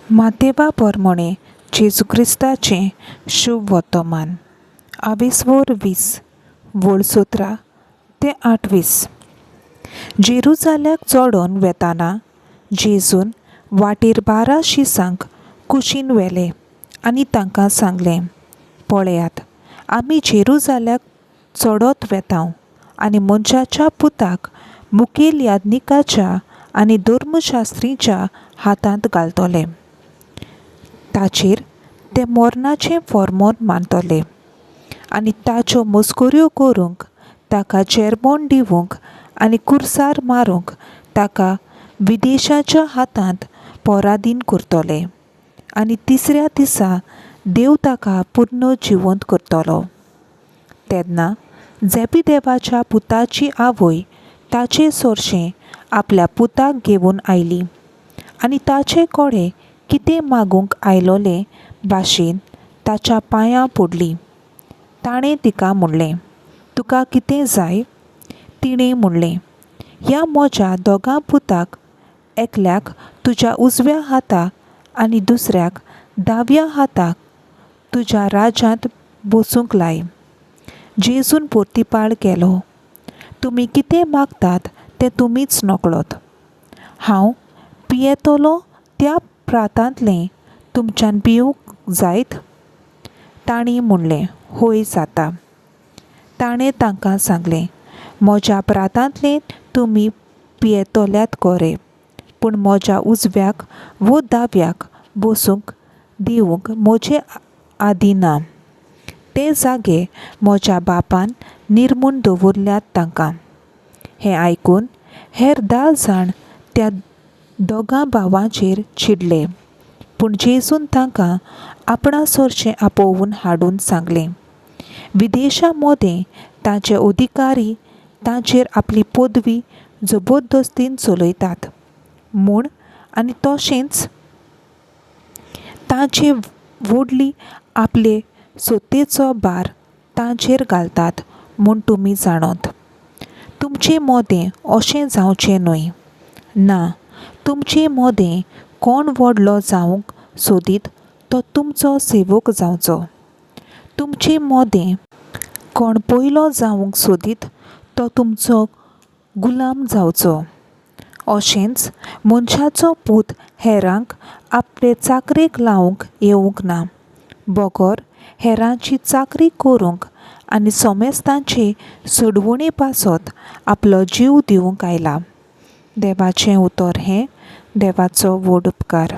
मातेवा पोरमोणे जेजू क्रिस्ताचें शुभ वर्तमान 22 वोळसोत्रा ते 28. जेरुजाल्याक चोडोन वेताना जेजून वाटेर 12 शिसांक कुशीन व्हेले आनी तांकां सांगलें, पळयात, आमी जेरुजाल्याक चोडोत वेतांव आनी मनशाच्या पुताक मुखेल याजकाच्या आनी धर्मशास्त्रीच्या हातांत घालतले. ताचेर ते मरणाचें फर्मोन मानतले आनी ताच्यो मस्कऱ्यो करूंक ताका जेरबोन दिवंक आनी कुर्सार मारूंक ताका विदेशाच्या हातांत पराधीन करतले आनी तिसऱ्या दिसा देव ताका पुर्ण जिवंत करतलो. तेन्ना जेबीदेवाच्या पुताची आवय ताचे सोर्शें आपल्या पुताक घेवन आयली आनी ताचे कोडे कितें मागूंक आयलोले भाशेन ताच्या पांयां पडली. ताणें तिका म्हणलें, तुका कितें जाय? तिणें म्हणलें, ह्या म्हज्या दोगां पुताक एकल्याक तुज्या उजव्या हाताक आनी दुसऱ्याक दाव्या हाताक तुज्या राज्यांत बसूंक लाय. जेजून परतीपाळ केलो, तुमी कितें मागतात तें तुमीच नकळोत. हांव पियेतलों त्या प्रांतांतलें तुमच्यान पिवूंक जायत? तांणी म्हणलें, होय जाता. ताणें तांकां सांगलें, म्हज्या प्रांतांतलें तुमी पियेतल्यात खरें, पूण म्हज्या उजव्याक वो दाव्याक बसूंक दिवंक म्हजे आदी ना. ते जागे म्हज्या बापान निर्मूण दवरल्यात तांकां. हें आयकून हेर 10 जाण त्या दोगां भावांचेर चिडले. पूण जेजून तांकां आपणा सोरशें आपोवून हाडून सांगलें, विदेशा मोदें तांचे अधिकारी तांचेर आपली पदवी जबरदस्तीन चलयतात म्हूण आनी तशेंच तांचे व्हडली आपले सत्तेचो भार तांचेर घालतात म्हूण तुमी जाणोत. तुमचें मोदें अशें जावचें न्हय. ना, तुमचें मोदें कोण व्हडलो जावंक सोदीत तो तुमचो सेवक जावचो. तुमचें मोदें कोण पयलो जावंक सोदीत तो तुमचो गुलाम जावचो. अशेंच मनशाचो पूत हेरांक आपले चाकरेक लावंक येवंक ना, बगर हेरांची चाकरी करूंक आनी सोमेस्तांचे सडवणे पासत आपलो जीव दिवंक आयला. देवाचें उतर हें. देवाचो व्हड उपकार.